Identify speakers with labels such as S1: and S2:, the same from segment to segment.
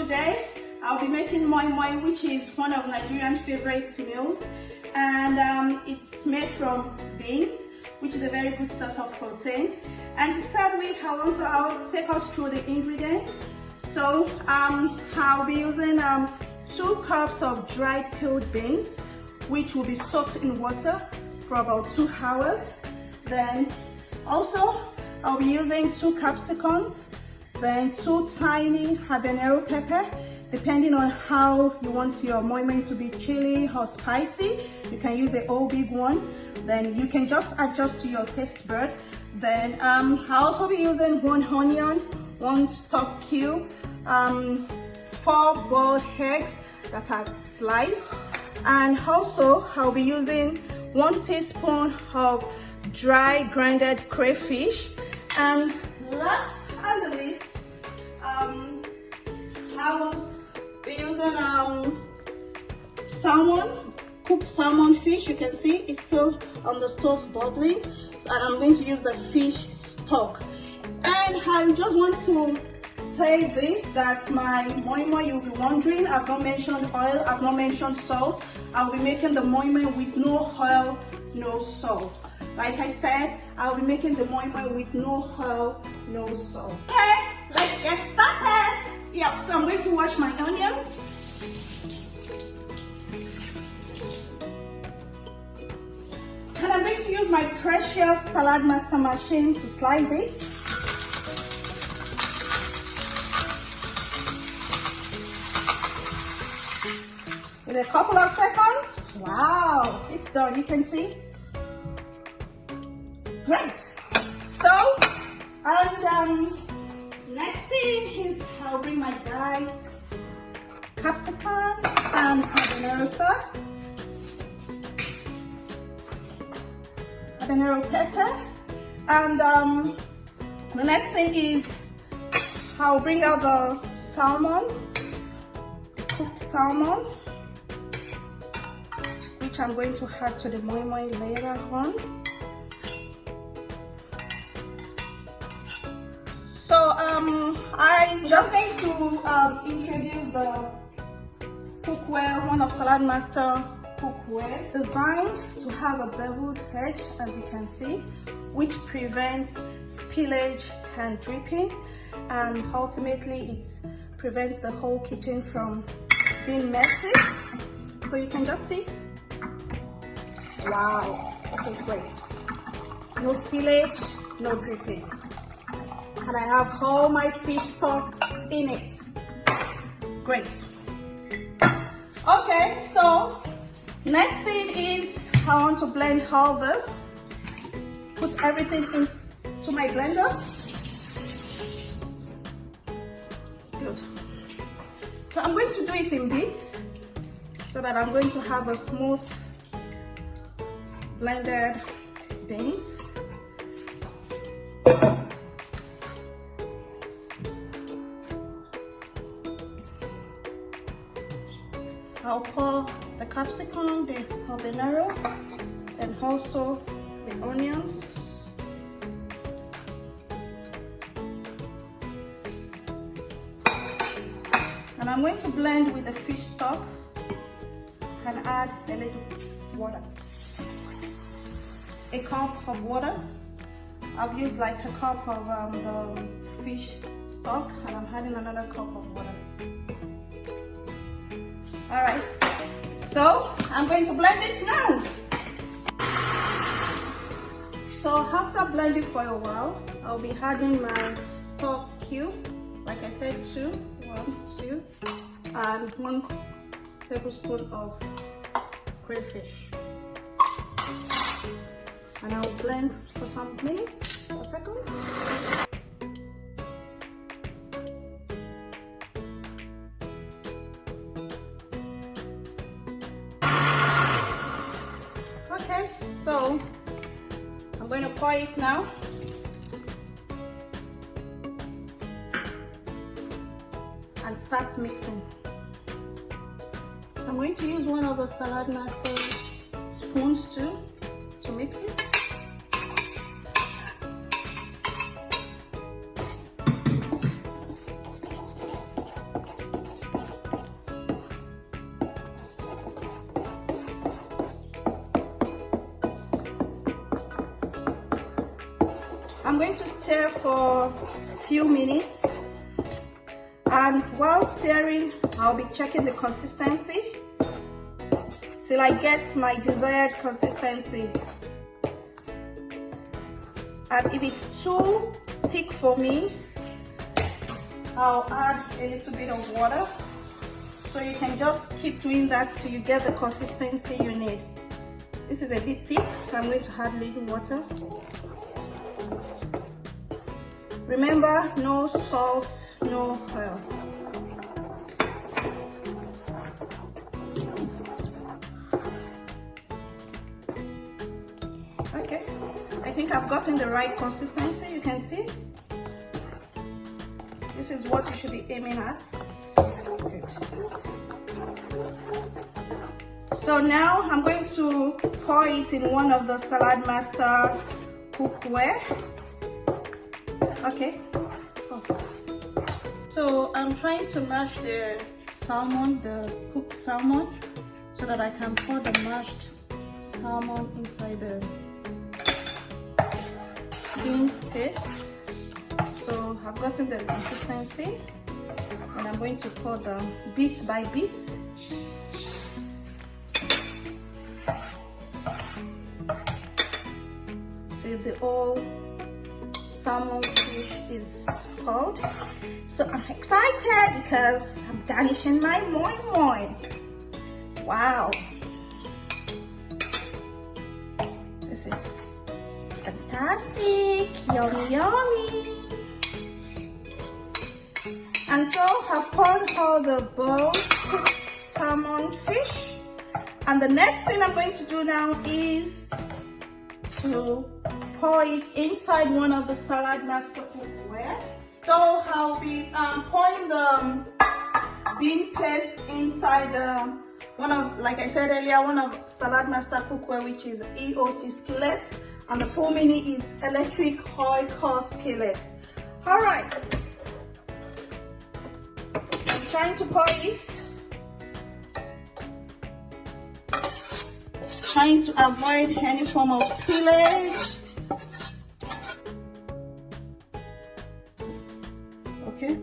S1: today I'll be making moi-moi, which is one of Nigerian favorite meals, and it's made from beans, which is a very good source of protein. And to start with, I'll take us through the ingredients. So I'll be using 2 cups of dried peeled beans, which will be soaked in water for about 2 hours. Then also I'll be using 2 capsicums, then 2 tiny habanero pepper. Depending on how you want your moi-moi to be chili or spicy, you can use a whole big one. Then you can just adjust to your taste bud. Then I'll also be using 1 onion, 1 stock cube, 4 boiled eggs that are sliced, and also I'll be using 1 teaspoon of dry grinded crayfish. And last and the least, I will be using salmon, cooked salmon fish. You can see it's still on the stove bubbling, and I'm going to use the fish stock. And I just want to say this, that my moi-moi, you'll be wondering, I've not mentioned oil, I've not mentioned salt. I'll be making the moi-moi with no oil, no salt. Like I said, I'll be making the moi-moi with no oil, no salt. Okay, let's get started. Yep, so I'm going to wash my onion. And I'm going to use my precious Saladmaster machine to slice it. In a couple of seconds, wow, it's done, you can see. Great. So, and next thing is I'll bring my diced capsicum and habanero sauce, habanero pepper, and the next thing is I'll bring out the salmon, cooked salmon, which I'm going to add to the moi-moi later on. So I'm just going to introduce the cookware, one of Saladmaster cookware, designed to have a beveled edge, as you can see, which prevents spillage and dripping, and ultimately it prevents the whole kitchen from being messy. So you can just see, wow, this is great. No spillage, no dripping. And I have all my fish stock in it. Great. Okay, so next thing is I want to blend all this. Put everything into my blender. Good. So I'm going to do it in bits so that I'm going to have a smooth blended beans. I'll pour the capsicum, the habanero, and also the onions. And I'm going to blend with the fish stock and add a little water. A cup of water. I've used like a cup of the fish stock, and I'm adding another cup of water. Alright, so I'm going to blend it now. So after blending for a while, I'll be adding my stock cube, like I said, 2, and 1 tablespoon of crayfish. And I'll blend for some minutes or seconds. Okay, so I'm going to pour it now. And start mixing. I'm going to use one of the Saladmaster spoons too to mix it. I'm going to stir for a few minutes, and while stirring I'll be checking the consistency till I get my desired consistency. And if it's too thick for me, I'll add a little bit of water. So you can just keep doing that till you get the consistency you need. This is a bit thick, so I'm going to add a little water. Remember, no salt, no oil. Okay, I think I've gotten the right consistency, you can see. This is what you should be aiming at. Good. So now I'm going to pour it in one of the Saladmaster cookware. Okay. So I'm trying to mash the salmon, the cooked salmon, so that I can pour the mashed salmon inside the beans paste. So I've gotten the consistency, and I'm going to pour them bit by bit. Till the whole salmon fish is cold. So I'm excited because I'm garnishing my moi-moi. Wow, this is fantastic, yummy yummy. And so I've poured all the boiled cooked salmon fish, and the next thing I'm going to do now is to pour it inside one of the Saladmaster cookware. So I'll be pouring the bean paste inside the like I said earlier, one of Saladmaster cookware, which is EOC skillet, and the full meaning is electric oil core skillet. All right, so I'm trying to pour it, trying to avoid any form of spillage. Okay,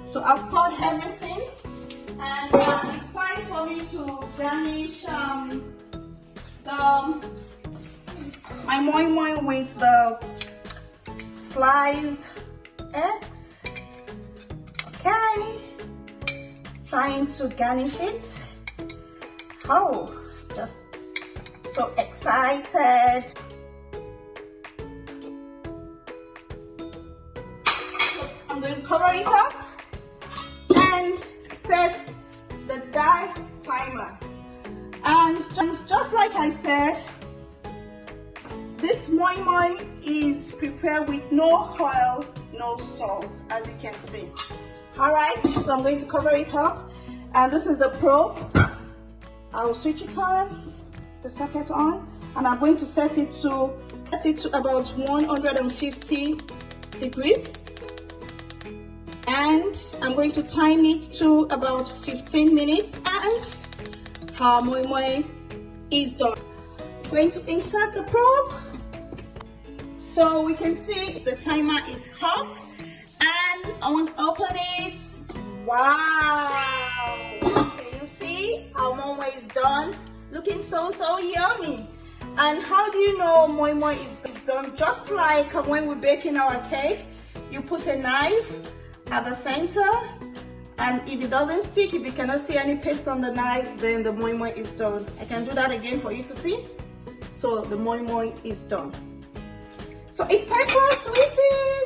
S1: so I've poured everything, and it's time for me to garnish my moi-moi with the sliced eggs. Okay, trying to garnish it. Oh, just so excited. I'm going to cover it up and set the die timer. And just like I said, this moi-moi is prepared with no oil, no salt, as you can see. All right, so I'm going to cover it up, and this is the probe. I'll switch it on, the socket on, and I'm going to set it to about 150 degrees. And I'm going to time it to about 15 minutes, and our moi-moi is done. I'm going to insert the probe. So we can see the timer is off, and I want to open it. Wow! Can you see our moi-moi is done? Looking so yummy. And how do you know moi-moi is done? Just like when we're baking our cake, you put a knife at the center, and if it doesn't stick, if you cannot see any paste on the knife, then the moi-moi is done. I can do that again for you to see. So the moi-moi is done. So it's time for us to eat it.